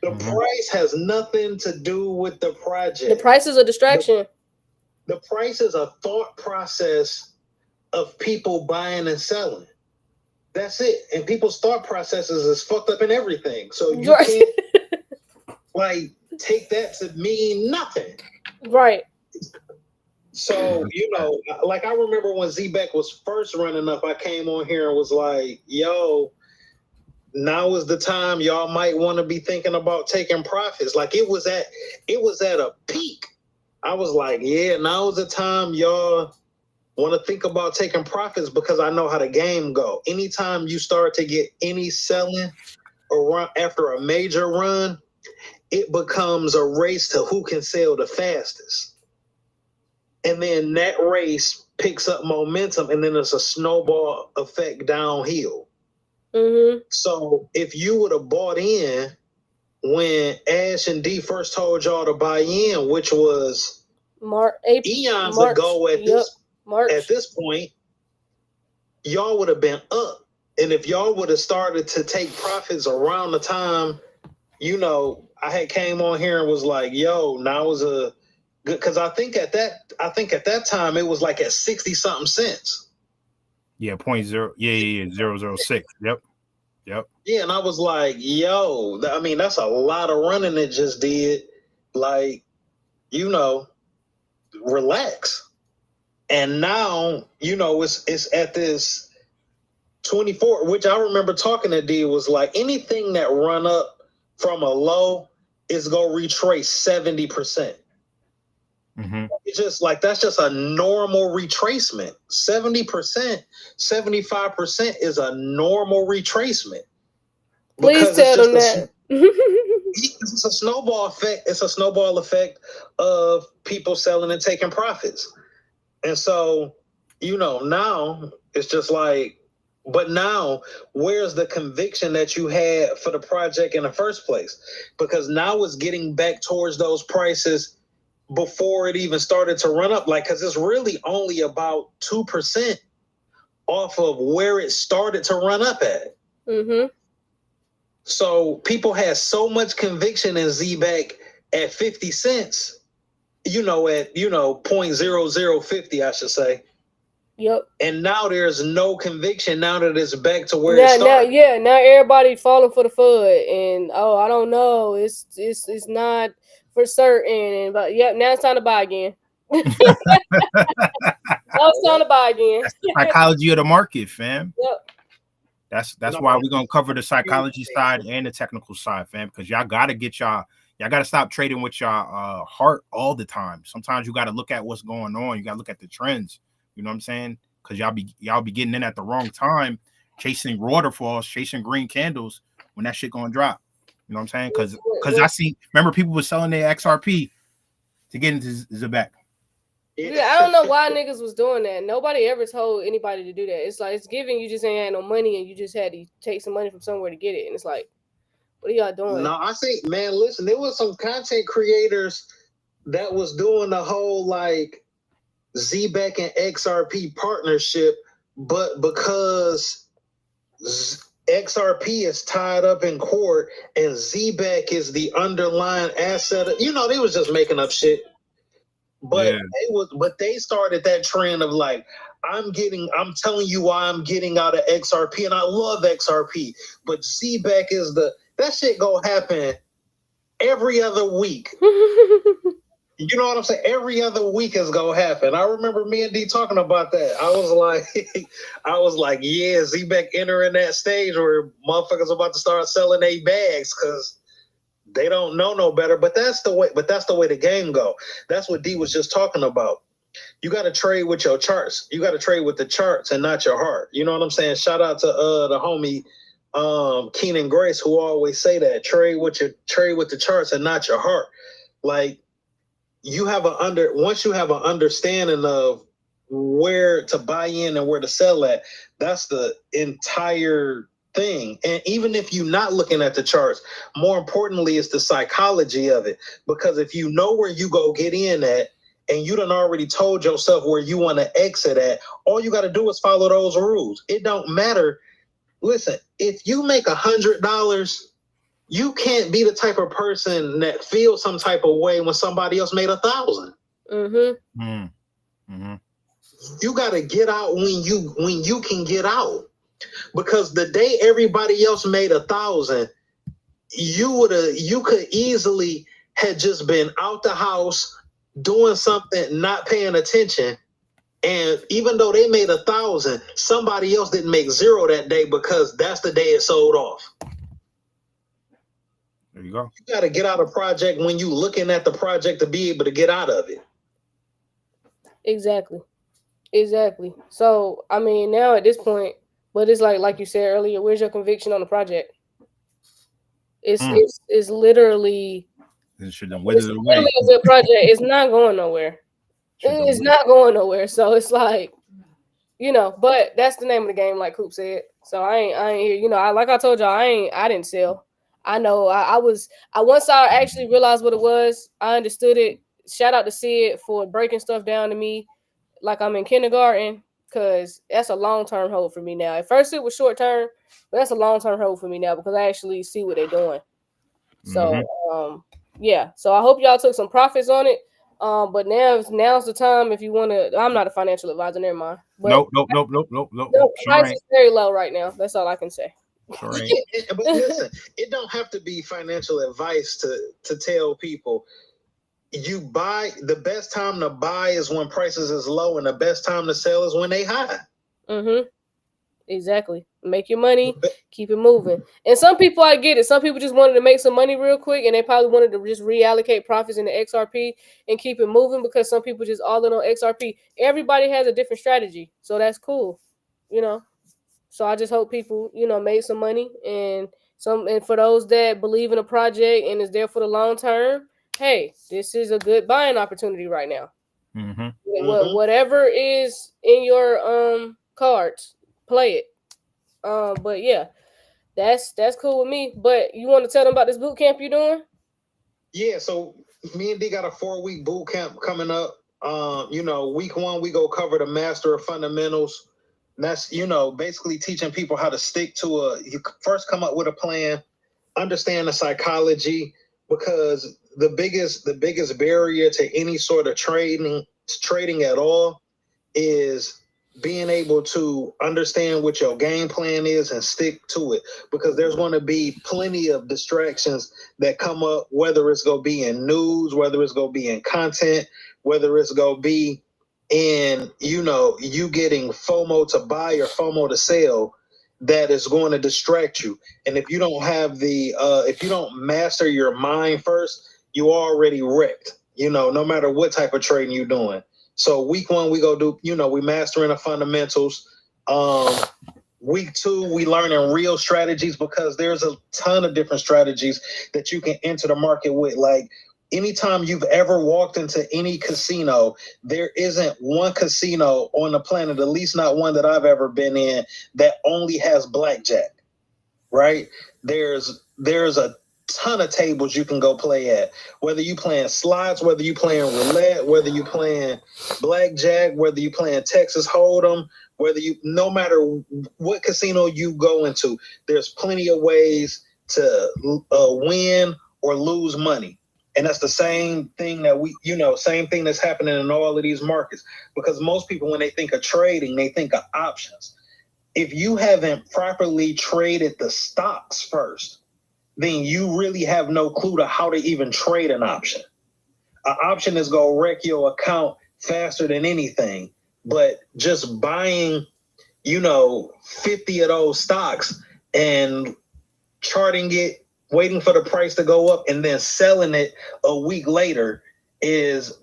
G: The price has nothing to do with the project.
A: The price is a distraction.
G: The price is a thought process of people buying and selling. That's it. And people's thought processes is fucked up in everything. So you can't like take that to mean nothing.
A: Right.
G: So, you know, like I remember when Z-Beck was first running up, I came on here and was like, yo, now is the time y'all might want to be thinking about taking profits. Like it was at a peak. I was like, yeah, now is the time y'all want to think about taking profits because I know how the game go. Anytime you start to get any selling around after a major run, it becomes a race to who can sell the fastest. And then that race picks up momentum, and then there's a snowball effect downhill.
A: Mm-hmm.
G: So if you would have bought in when Ash and D first told y'all to buy in, which was eons ago at this point, y'all would have been up. And if y'all would have started to take profits around the time, you know, I had came on here and was like, yo, now is a good, because I think at that time it was like at 60 something cents.
B: Yeah, 0.06. Yep.
G: Yeah, and I was like, yo, I mean, that's a lot of running it just did. Like, you know, relax. And now, you know, it's at this 24, which I remember talking to D was like anything that run up from a low is gonna retrace 70%.
B: Mm-hmm.
G: It's just like that's just a normal retracement. 70%, 75% is a normal retracement.
A: Please tell them that.
G: It's a snowball effect. It's a snowball effect of people selling and taking profits. And so, you know, now it's just like, but now where's the conviction that you had for the project in the first place? Because now it's getting back towards those prices before it even started to run up. Like, because it's really only about 2% off of where it started to run up at.
A: Mm-hmm.
G: So people had so much conviction in Z-Back at 50 cents, you know, at, you know, 0.0050, I should say.
A: Yep.
G: And now there's no conviction now that it's back to where it started.
A: Now everybody falling for the FUD and I don't know, it's not for certain, but now it's time to buy again. Now it's time to buy again.
B: That's the psychology of the market, fam.
A: Yep.
B: That's why we're gonna cover the psychology side and the technical side, fam, because y'all gotta y'all gotta stop trading with y'all heart all the time. Sometimes you gotta look at what's going on. You gotta look at the trends. You know what I'm saying? Because y'all be getting in at the wrong time, chasing waterfalls, chasing green candles when that shit gonna drop. You know what I'm saying? Because I see, remember people were selling their XRP to get into Z-Back.
A: Yeah, I don't know why niggas was doing that. Nobody ever told anybody to do that. It's like it's giving, you just ain't had no money and you just had to take some money from somewhere to get it. And it's like, what are y'all doing?
G: No, I think, man, listen, there was some content creators that was doing the whole like Z-Back and XRP partnership, but because XRP is tied up in court and Z-Back is the underlying asset, you know, they was just making up shit. But they started that trend of like, I'm telling you why I'm getting out of XRP, and I love XRP, but Z-Back is that shit gonna happen every other week. You know what I'm saying? Every other week is gonna happen. I remember me and D talking about that. I was like, yeah, Z-Back entering that stage where motherfuckers about to start selling their bags because they don't know no better. But that's the way the game go. That's what D was just talking about. You got to trade with your charts. You got to trade with the charts and not your heart. You know what I'm saying? Shout out to the homie Keenan Grace, who always say that trade with the charts and not your heart. Like, once you have an understanding of where to buy in and where to sell at, that's the entire thing. And even if you're not looking at the charts, more importantly is the psychology of it. Because if you know where you go get in at and you done already told yourself where you want to exit at, all you got to do is follow those rules. It don't matter. Listen, if you make $100, you can't be the type of person that feels some type of way when somebody else made 1,000.
A: Mm-hmm.
B: Mm-hmm.
G: You got to get out when you can get out, because the day everybody else made 1,000, you could easily had just been out the house doing something, not paying attention. And even though they made 1,000, somebody else didn't make 0 that day because that's the day it sold off.
B: There you go.
G: You got to get out of project when you looking at the project to be able to get out of it.
A: Exactly. So, I mean, now at this point, but it's like you said earlier, where's your conviction on the project? It's literally
B: It literally
A: a good project. It's not going nowhere. It's not going nowhere. So it's like, but that's the name of the game, like Coop said. So I ain't here. Like I told y'all, I didn't sell. I know once I actually realized what it was, I understood it. Shout out to Sid for breaking stuff down to me like I'm in kindergarten, because that's a long-term hold for me now. At first it was short-term, but that's a long-term hold for me now because I actually see what they're doing. So yeah. So I hope y'all took some profits on it. But now's the time if you want to. I'm not a financial advisor, never mind. But
B: nope.
A: Price is very low right now. That's all I can say.
G: But listen, it don't have to be financial advice to tell people. You buy, the best time to buy is when prices is low, and the best time to sell is when they high.
A: Exactly. Make your money, keep it moving. And some people, I get it. Some people just wanted to make some money real quick, and they probably wanted to just reallocate profits into XRP and keep it moving, because some people just all in on XRP. Everybody has a different strategy, so that's cool, So I just hope people, made some money, and for those that believe in a project and is there for the long term, hey, this is a good buying opportunity right now. Whatever is in your cards, play it. But yeah, that's cool with me. But you want to tell them about this boot camp you're doing?
G: Yeah, so me and D got a 4-week boot camp coming up. Week 1 we go cover the Master of Fundamentals. And that's basically teaching people how to stick to you first come up with a plan, understand the psychology, because the biggest barrier to any sort of trading at all is being able to understand what your game plan is and stick to it, because there's going to be plenty of distractions that come up, whether it's going to be in news, whether it's going to be in content, whether it's going to be in, you getting FOMO to buy or FOMO to sell, that is going to distract you. And if you don't have if you don't master your mind first, you already wrecked, no matter what type of trading you're doing. So week 1, we go do, we mastering the fundamentals. Week 2, we learning real strategies, because there's a ton of different strategies that you can enter the market with. Like, anytime you've ever walked into any casino, there isn't one casino on the planet, at least not one that I've ever been in, that only has blackjack, right? There's a ton of tables you can go play at, whether you playing slots, whether you playing roulette, whether you playing blackjack, whether you playing Texas Hold'em, no matter what casino you go into, there's plenty of ways to win or lose money. And that's the same thing same thing that's happening in all of these markets, because most people, when they think of trading, they think of options. If you haven't properly traded the stocks first, then you really have no clue to how to even trade an option. An option is going to wreck your account faster than anything. But just buying, 50 of those stocks and charting it, waiting for the price to go up, and then selling it a week later is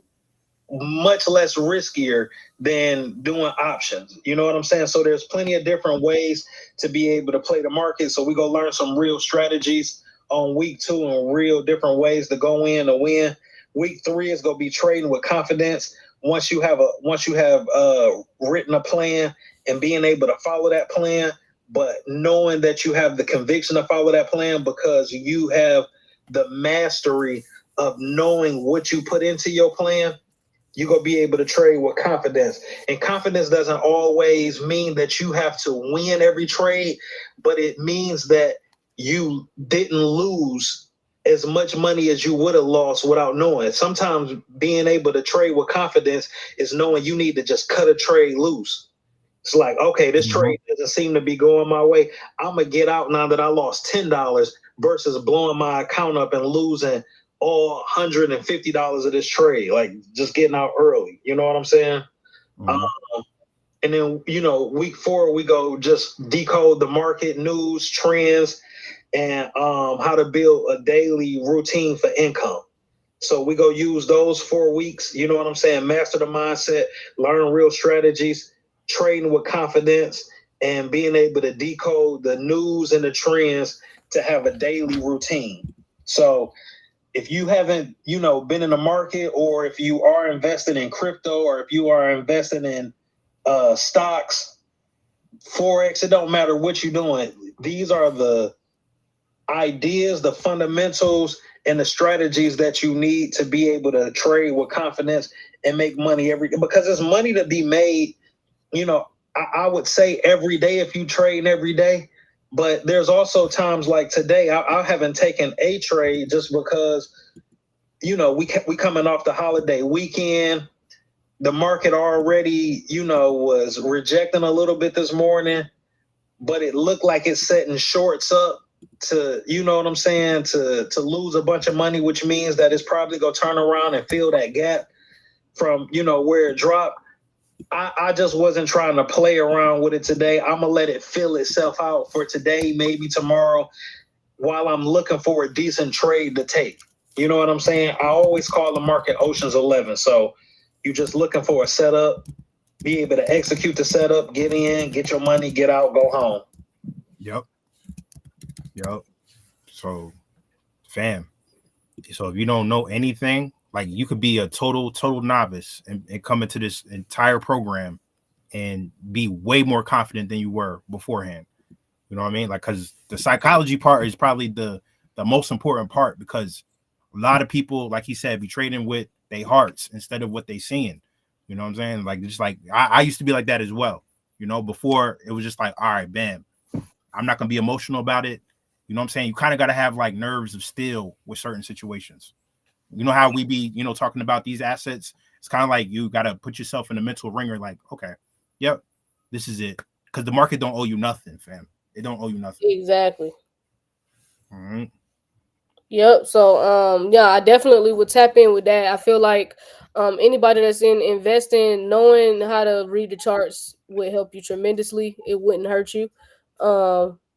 G: much less riskier than doing options. You know what I'm saying? So there's plenty of different ways to be able to play the market. So we go learn some real strategies on week 2 and real different ways to go in to win. Week 3 is going to be trading with confidence. Once you have written a plan and being able to follow that plan, but knowing that you have the conviction to follow that plan because you have the mastery of knowing what you put into your plan. you're going to be able to trade with confidence. And confidence doesn't always mean that you have to win every trade, but it means that you didn't lose as much money as you would have lost without knowing. Sometimes being able to trade with confidence is knowing you need to just cut a trade loose. It's like, okay, this trade doesn't seem to be going my way. I'm going to get out now that I lost $10 versus blowing my account up and losing all $150 of this trade. Like just getting out early. You know what I'm saying? And then, week 4, we go just decode the market news, trends, and how to build a daily routine for income. So we go use those 4 weeks, you know what I'm saying? Master the mindset, learn real strategies, trading with confidence, and being able to decode the news and the trends to have a daily routine. So if you haven't, been in the market, or if you are invested in crypto, or if you are invested in stocks, Forex, it don't matter what you're doing. These are the ideas, the fundamentals, and the strategies that you need to be able to trade with confidence and make money because there's money to be made, I would say every day if you trade every day. But there's also times like today, I haven't taken a trade just because, we coming off the holiday weekend. The market already, was rejecting a little bit this morning, but it looked like it's setting shorts up to, you know what I'm saying, to lose a bunch of money, which means that it's probably going to turn around and fill that gap from, where it dropped. I just wasn't trying to play around with it today. I'm going to let it fill itself out for today, maybe tomorrow, while I'm looking for a decent trade to take. You know what I'm saying? I always call the market Ocean's 11. So you're just looking for a setup, be able to execute the setup, get in, get your money, get out, go home.
B: Yep. So, fam. So if you don't know anything, like you could be a total novice and come into this entire program and be way more confident than you were beforehand. You know what I mean? Like, because the psychology part is probably the most important part, because a lot of people, like he said, be trading with their hearts instead of what they seeing. You know what I'm saying? Like, just like I used to be like that as well. Before it was just like, all right, bam, I'm not going to be emotional about it. You know what I'm saying? You kind of got to have like nerves of steel with certain situations. You know how we be, talking about these assets? It's kind of like you got to put yourself in a mental ringer like, okay, yep, this is it. Because the market don't owe you nothing, fam. It don't owe you nothing.
A: Exactly.
B: All right.
A: Yep. So yeah, I definitely would tap in with that. I feel like anybody that's in investing, knowing how to read the charts would help you tremendously. It wouldn't hurt you.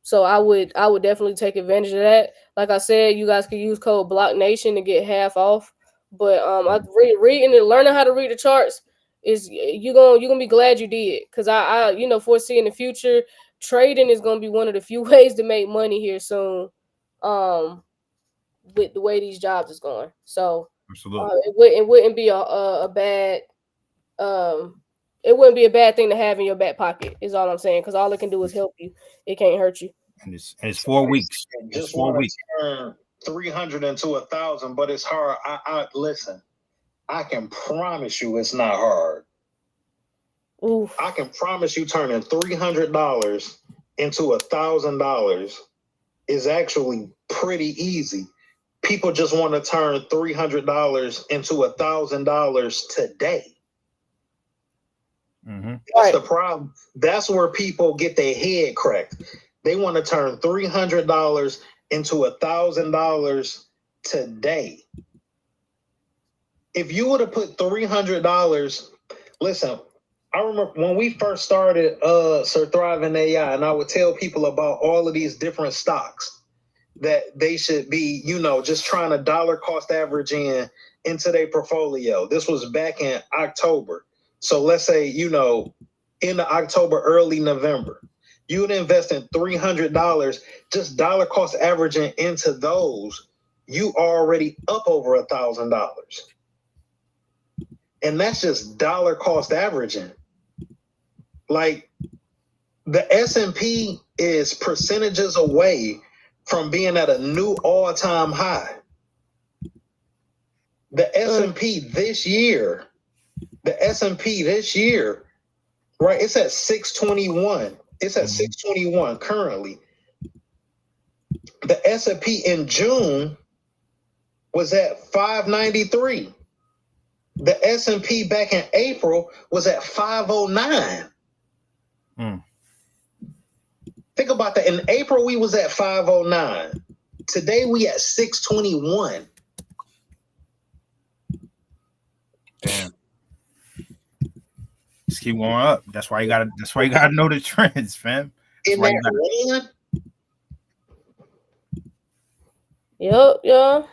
A: So I would definitely take advantage of that. Like I said, you guys can use code BlockNation to get half off. But I reading and learning how to read the charts is you're gonna be glad you did, because I foresee in the future trading is gonna be one of the few ways to make money here soon. With the way these jobs is going, so it wouldn't be a bad it wouldn't be a bad thing to have in your back pocket. Is all I'm saying, because all it can do is help you. It can't hurt you.
B: And it's 4 weeks.
G: Just 4 weeks. Turn 300 into 1,000, but it's hard. I listen. I can promise you, it's not hard.
A: Oof.
G: I can promise you, turning $300 into $1,000 is actually pretty easy. People just want to turn $300 into $1,000 today.
B: Mm-hmm.
G: That's the problem. That's where people get their head cracked. They want to turn $300 into $1,000 today. If you would have put $300, listen, I remember when we first started Sir Thriving AI, and I would tell people about all of these different stocks that they should be, just trying to dollar cost average into their portfolio. This was back in October. So let's say, in the October, early November, you would invest in $300, just dollar cost averaging into those, you already up over $1,000. And that's just dollar cost averaging. Like the S&P is percentages away from being at a new all-time high. The S&P this year The S&P this year, right? It's at 621. It's at 621 currently. The S&P in June was at 593. The S&P back in April was at 509. Think about that. In April, we was at 509. Today, we at 621.
B: Damn. Just keep going up. That's why you gotta know the trends, fam.
G: In that run.
A: Yep, yeah.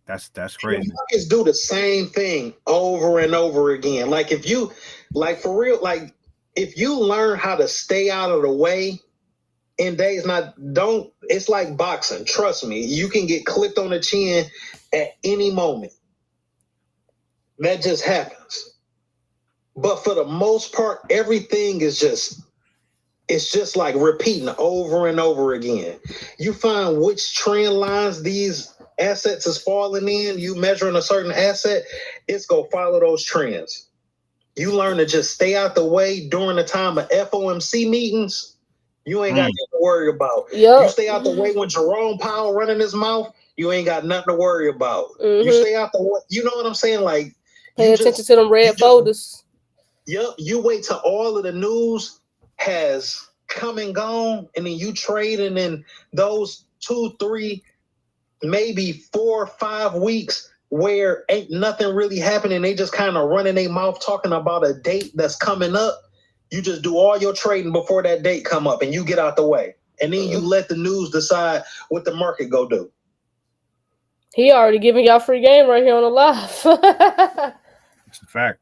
B: That's crazy.
G: Markets do the same thing over and over again. Like if you, like for real, like if you learn how to stay out of the way in days, it's like boxing. Trust me, you can get clipped on the chin at any moment. That just happens. But for the most part, everything is just like repeating over and over again. You find which trend lines these assets is falling in, you measuring a certain asset, it's gonna follow those trends. You learn to just stay out the way during the time of FOMC meetings, you ain't got nothing to worry about.
A: Yep.
G: You stay out the way when Jerome Powell running his mouth, you ain't got nothing to worry about. You stay out the way, you know what I'm saying? Like,
A: pay attention to them red folders.
G: Yep, you wait till all of the news has come and gone, and then you trade, and then those 2, 3, maybe 4 or 5 weeks where ain't nothing really happening, they just kind of running their mouth talking about a date that's coming up. You just do all your trading before that date come up, and you get out the way, and then you let the news decide what the market go do.
A: He already giving y'all free game right here on the live.
B: It's a fact.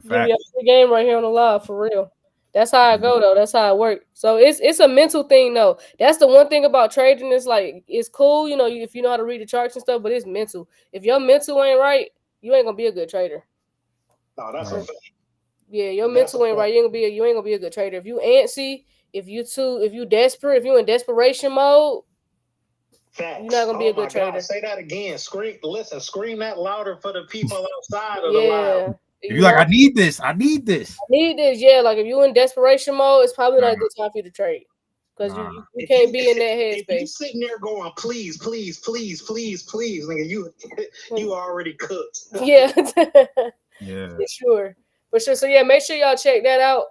A: Give y'all free game right here on the live, for real. That's how I go though. That's how it works. So it's a mental thing though. That's the one thing about trading. Is like it's cool, you know, if you know how to read the charts and stuff, but it's mental. If your mental ain't right, you ain't gonna be a good trader.
G: No, that's a fact.
A: Yeah, your mental ain't right. You ain't gonna be a good trader. If you antsy, if you desperate, if you in desperation mode,
G: facts.
A: You're not gonna be a good trader.
G: God, say that again. Scream that louder for the people outside of the live.
B: You're like, I need this.
A: Yeah, like if you in desperation mode, it's probably not a good time for you to trade. Because you can't be in that headspace.
G: If you sitting there going, please, please, please, please, please, nigga, you already cooked.
A: Yeah.
B: Yeah.
A: For sure. So yeah, make sure y'all check that out.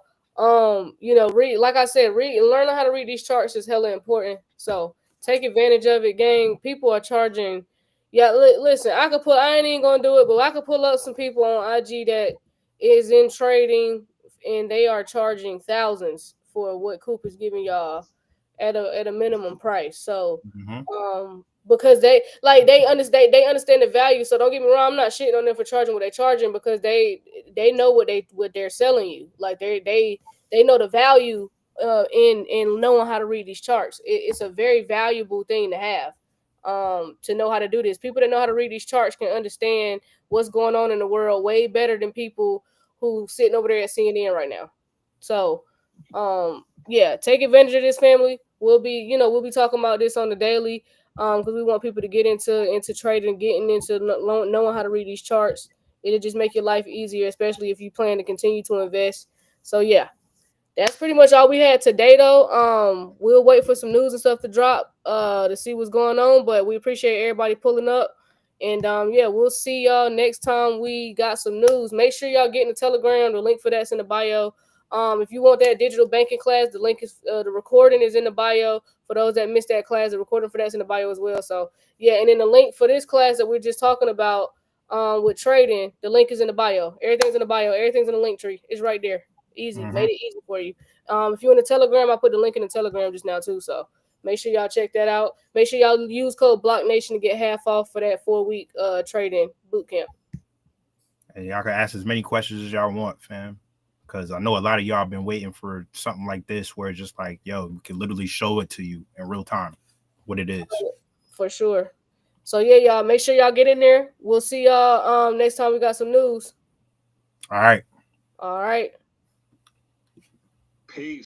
A: You know, read, like I said, learning how to read these charts is hella important. So take advantage of it, gang. People are charging. Yeah, listen, I ain't even gonna do it, but I could pull up some people on IG that is in trading and they are charging thousands for what Coop is giving y'all at a minimum price. So because they understand the value. So don't get me wrong, I'm not shitting on them for charging what they're charging, because they know what they're selling you. Like they know the value in knowing how to read these charts. It's a very valuable thing to have, to know how to do this. People that know how to read these charts can understand what's going on in the world way better than people who sitting over there at CNN right now. So yeah, take advantage of this, family. We'll be talking about this on the daily, because we want people to get into trading, getting into knowing how to read these charts. It'll just make your life easier, especially if you plan to continue to invest. So yeah, that's pretty much all we had today, though. We'll wait for some news and stuff to drop to see what's going on, but we appreciate everybody pulling up. And yeah, we'll see y'all next time we got some news. Make sure y'all get in the Telegram. The link for that's in the bio. If you want that digital banking class, the link is the recording is in the bio. For those that missed that class, the recording for that's in the bio as well. So yeah, and then the link for this class that we're just talking about with trading, the link is in the bio. Everything's in the bio. Everything's in the link tree. It's right there. Easy. Made it easy for you. If you're in the Telegram, I put the link in the Telegram just now too. So make sure y'all check that out. Make sure y'all use code BlockNation to get half off for that 4-week trading boot camp.
B: And y'all can ask as many questions as y'all want, fam. Because I know a lot of y'all been waiting for something like this where it's just like, yo, we can literally show it to you in real time what it is.
A: For sure. So yeah, y'all, make sure y'all get in there. We'll see y'all next time we got some news.
B: All right.
A: All right.
G: Peace.